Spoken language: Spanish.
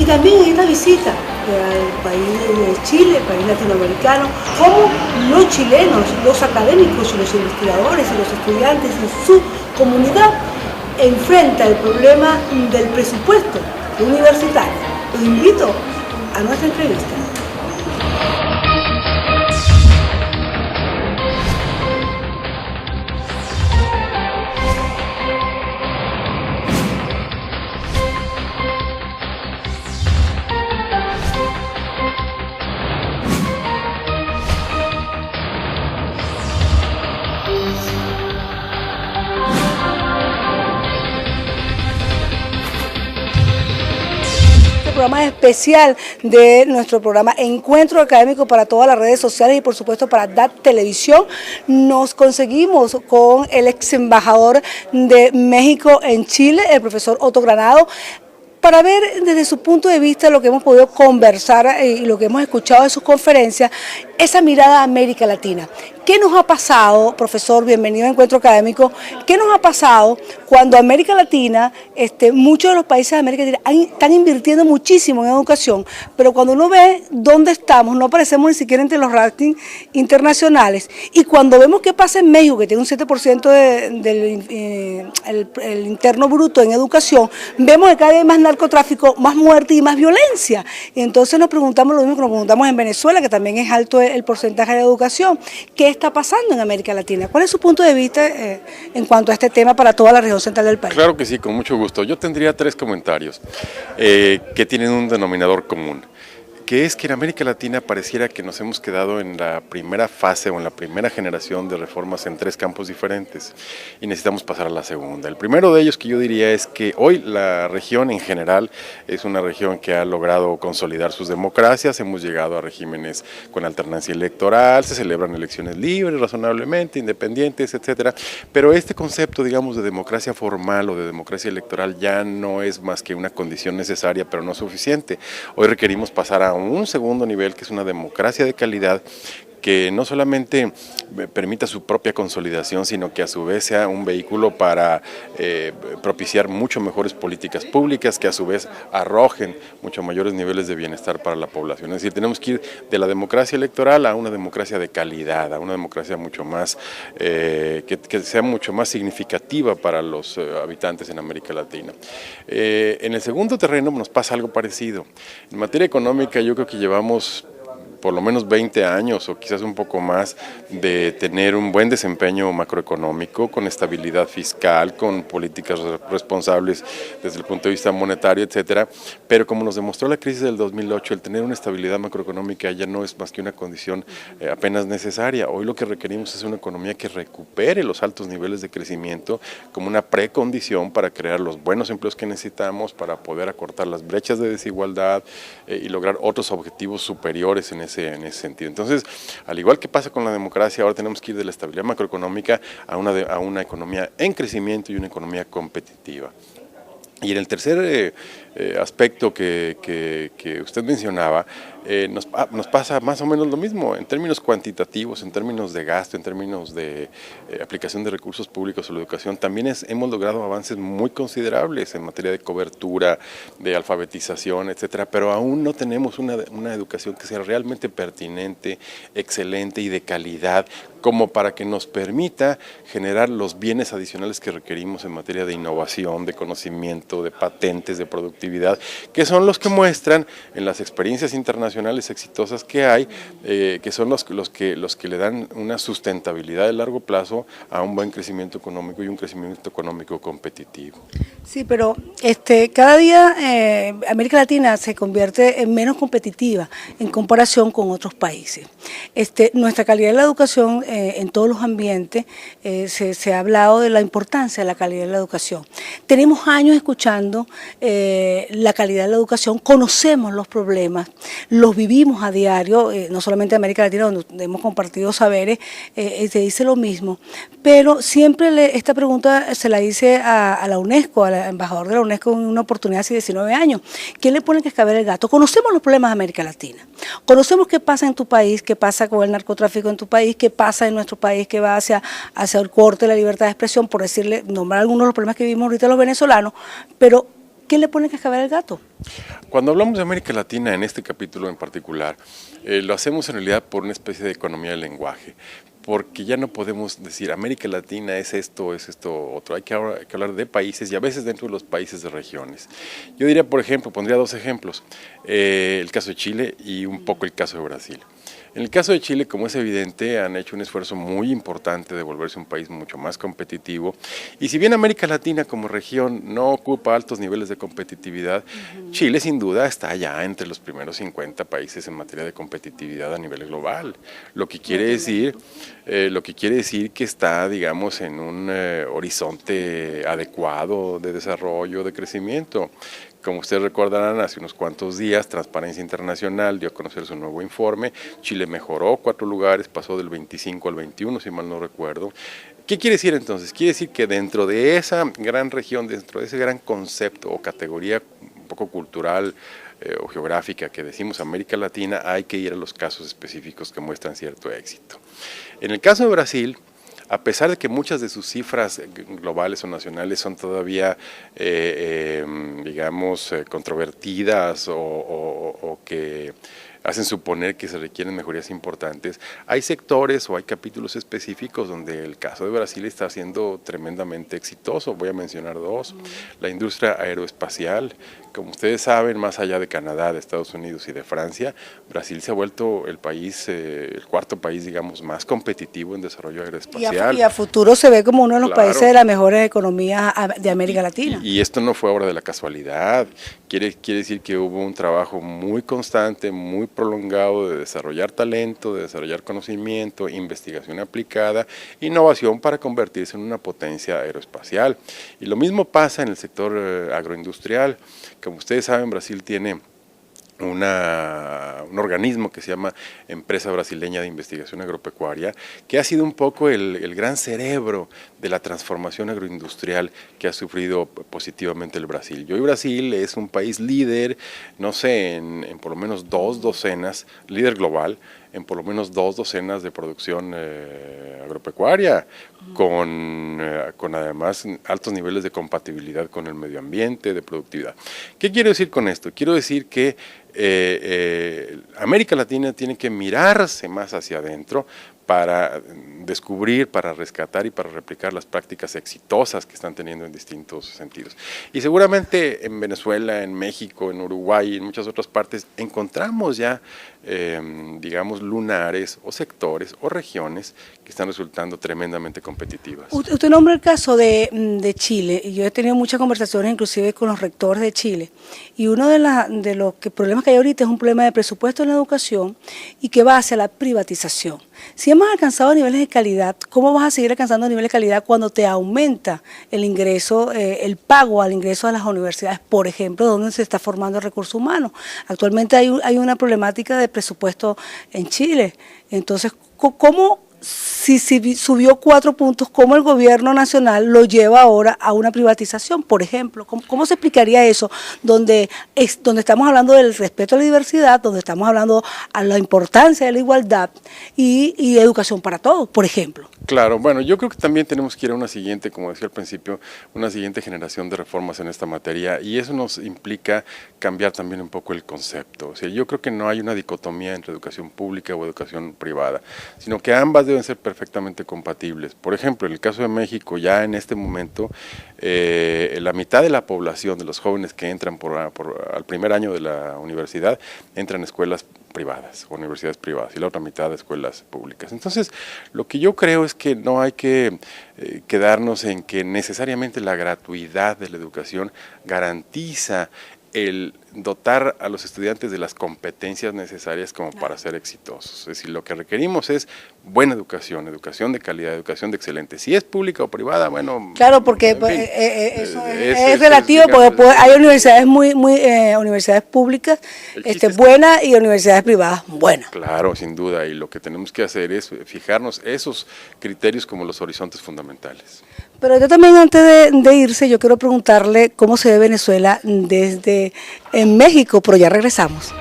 Y también en esta visita al país de Chile, país latinoamericano, cómo los chilenos, los académicos y los investigadores y los estudiantes en su comunidad enfrentan el problema del presupuesto universitario. Los invito a nuestra entrevista. Programa especial de nuestro programa Encuentro Académico para todas las redes sociales y por supuesto para DAT Televisión. Nos conseguimos con el ex embajador de México en Chile, el profesor Otto Granado, para ver desde su punto de vista lo que hemos podido conversar y lo que hemos escuchado de sus conferencias, esa mirada a América Latina. ¿Qué nos ha pasado, profesor? Bienvenido a Encuentro Académico. ¿Qué nos ha pasado cuando América Latina, muchos de los países de América Latina están invirtiendo muchísimo en educación, pero cuando uno ve dónde estamos, no aparecemos ni siquiera entre los rankings internacionales? Y cuando vemos qué pasa en México, que tiene un 7% del interno bruto en educación, vemos que cada vez hay más narcotráfico, más muerte y más violencia. Y entonces nos preguntamos lo mismo que nos preguntamos en Venezuela, que también es alto el porcentaje de educación. ¿Qué está pasando en América Latina? ¿Cuál es su punto de vista en cuanto a este tema para toda la región central del país? Claro que sí, con mucho gusto. Yo tendría 3 comentarios que tienen un denominador común, que es que en América Latina pareciera que nos hemos quedado en la primera fase o en la primera generación de reformas en 3 campos diferentes y necesitamos pasar a la segunda. El primero de ellos que yo diría es que hoy la región en general es una región que ha logrado consolidar sus democracias, hemos llegado a regímenes con alternancia electoral, se celebran elecciones libres, razonablemente, independientes, etcétera, pero este concepto, digamos, de democracia formal o de democracia electoral ya no es más que una condición necesaria, pero no suficiente. Hoy requerimos pasar a un segundo nivel, que es una democracia de calidad, que no solamente permita su propia consolidación, sino que a su vez sea un vehículo para propiciar mucho mejores políticas públicas, que a su vez arrojen mucho mayores niveles de bienestar para la población. Es decir, tenemos que ir de la democracia electoral a una democracia de calidad, a una democracia mucho más, que sea mucho más significativa para los habitantes en América Latina. En el segundo terreno nos pasa algo parecido. En materia económica yo creo que llevamos por lo menos 20 años o quizás un poco más de tener un buen desempeño macroeconómico, con estabilidad fiscal, con políticas responsables desde el punto de vista monetario, etcétera. Pero como nos demostró la crisis del 2008, el tener una estabilidad macroeconómica ya no es más que una condición apenas necesaria. Hoy lo que requerimos es una economía que recupere los altos niveles de crecimiento como una precondición para crear los buenos empleos que necesitamos, para poder acortar las brechas de desigualdad y lograr otros objetivos superiores en ese sentido. Entonces, al igual que pasa con la democracia, ahora tenemos que ir de la estabilidad macroeconómica a una economía en crecimiento y una economía competitiva. Y en el tercer aspecto que usted mencionaba, nos pasa más o menos lo mismo en términos cuantitativos, en términos de gasto, en términos de aplicación de recursos públicos a la educación. También hemos logrado avances muy considerables en materia de cobertura, de alfabetización, etcétera, pero aún no tenemos una educación que sea realmente pertinente, excelente y de calidad, como para que nos permita generar los bienes adicionales que requerimos en materia de innovación, de conocimiento, de patentes, de productividad, que son los que muestran en las experiencias internacionales exitosas que hay, que son los que le dan una sustentabilidad de largo plazo a un buen crecimiento económico y un crecimiento económico competitivo. Sí, pero cada día América Latina se convierte en menos competitiva en comparación con otros países. Nuestra calidad de la educación en todos los ambientes, se ha hablado de la importancia de la calidad de la educación. Tenemos años escuchando la calidad de la educación, conocemos los problemas, los vivimos a diario, no solamente en América Latina, donde hemos compartido saberes, se dice lo mismo, pero siempre esta pregunta se la hice a la UNESCO, al embajador de la UNESCO en una oportunidad hace 19 años. ¿Quién le pone que escabear el gato? Conocemos los problemas de América Latina, conocemos qué pasa en tu país, qué pasa con el narcotráfico en tu país, qué pasa en nuestro país, que va hacia el corte de la libertad de expresión, por nombrar algunos de los problemas que vivimos ahorita los venezolanos, pero ¿quién le pone cascabel al gato? Cuando hablamos de América Latina, en este capítulo en particular, lo hacemos en realidad por una especie de economía del lenguaje, porque ya no podemos decir América Latina es esto otro. Hay que hablar de países y a veces dentro de los países de regiones. Yo diría, por ejemplo, pondría dos ejemplos, el caso de Chile y un poco el caso de Brasil. En el caso de Chile, como es evidente, han hecho un esfuerzo muy importante de volverse un país mucho más competitivo. Y si bien América Latina como región no ocupa altos niveles de competitividad, Chile sin duda está ya entre los primeros 50 países en materia de competitividad a nivel global. Lo que quiere decir que está, digamos, en un horizonte adecuado de desarrollo, de crecimiento. Como ustedes recordarán, hace unos cuantos días Transparencia Internacional dio a conocer su nuevo informe. Chile mejoró 4 lugares, pasó del 25 al 21, si mal no recuerdo. ¿Qué quiere decir entonces? Quiere decir que dentro de esa gran región, dentro de ese gran concepto o categoría un poco cultural o geográfica que decimos América Latina, hay que ir a los casos específicos que muestran cierto éxito. En el caso de Brasil, a pesar de que muchas de sus cifras globales o nacionales son todavía, digamos, controvertidas o que hacen suponer que se requieren mejorías importantes, hay sectores o hay capítulos específicos donde el caso de Brasil está siendo tremendamente exitoso. Voy a mencionar dos. La industria aeroespacial. Como ustedes saben, más allá de Canadá, de Estados Unidos y de Francia, Brasil se ha vuelto el país, el cuarto país, digamos, más competitivo en desarrollo aeroespacial. Y a futuro se ve como uno de los Claro. países de las mejores economías de América Latina. Y esto no fue obra de la casualidad. Quiere decir que hubo un trabajo muy constante, muy prolongado de desarrollar talento, de desarrollar conocimiento, investigación aplicada, innovación para convertirse en una potencia aeroespacial. Y lo mismo pasa en el sector agroindustrial. Como ustedes saben, Brasil tiene un organismo que se llama Empresa Brasileña de Investigación Agropecuaria, que ha sido un poco el gran cerebro de la transformación agroindustrial que ha sufrido positivamente el Brasil. Y hoy Brasil es un país líder, no sé, en por lo menos 2 docenas, líder global, en por lo menos 2 docenas de producción agropecuaria, con además altos niveles de compatibilidad con el medio ambiente, de productividad. ¿Qué quiero decir con esto? Quiero decir que América Latina tiene que mirarse más hacia adentro para descubrir, para rescatar y para replicar las prácticas exitosas que están teniendo en distintos sentidos. Y seguramente en Venezuela, en México, en Uruguay y en muchas otras partes encontramos ya, digamos, lunares o sectores o regiones que están resultando tremendamente competitivas. Usted nombra el caso de Chile, y yo he tenido muchas conversaciones inclusive con los rectores de Chile, y uno de los problemas que hay ahorita es un problema de presupuesto en la educación y que va hacia la privatización. Si hemos alcanzado niveles de calidad, ¿cómo vas a seguir alcanzando niveles de calidad cuando te aumenta el ingreso, el pago al ingreso a las universidades, por ejemplo, donde se está formando el recurso humano? Actualmente hay una problemática de presupuesto en Chile. Entonces, ¿cómo, si subió 4 puntos, cómo el gobierno nacional lo lleva ahora a una privatización, por ejemplo? ¿Cómo se explicaría eso? Donde estamos hablando del respeto a la diversidad, donde estamos hablando a la importancia de la igualdad y educación para todos, por ejemplo. Claro, bueno, yo creo que también tenemos que ir a una siguiente, como decía al principio, una siguiente generación de reformas en esta materia, y eso nos implica cambiar también un poco el concepto. O sea, yo creo que no hay una dicotomía entre educación pública o educación privada, sino que ambas deben ser perfectamente compatibles. Por ejemplo, en el caso de México, ya en este momento, la mitad de la población de los jóvenes que entran al primer año de la universidad entran a escuelas privadas, universidades privadas, y la otra mitad de escuelas públicas. Entonces, lo que yo creo es que no hay que quedarnos en que necesariamente la gratuidad de la educación garantiza el dotar a los estudiantes de las competencias necesarias como para ser exitosos. Es decir, lo que requerimos es buena educación, educación de calidad, educación de excelente. Si es pública o privada, bueno... Claro, porque eso es relativo, porque hay universidades universidades públicas buenas y universidades privadas buenas. Claro, sin duda, y lo que tenemos que hacer es fijarnos esos criterios como los horizontes fundamentales. Pero yo también, antes de irse, yo quiero preguntarle cómo se ve Venezuela desde en México, pero ya regresamos.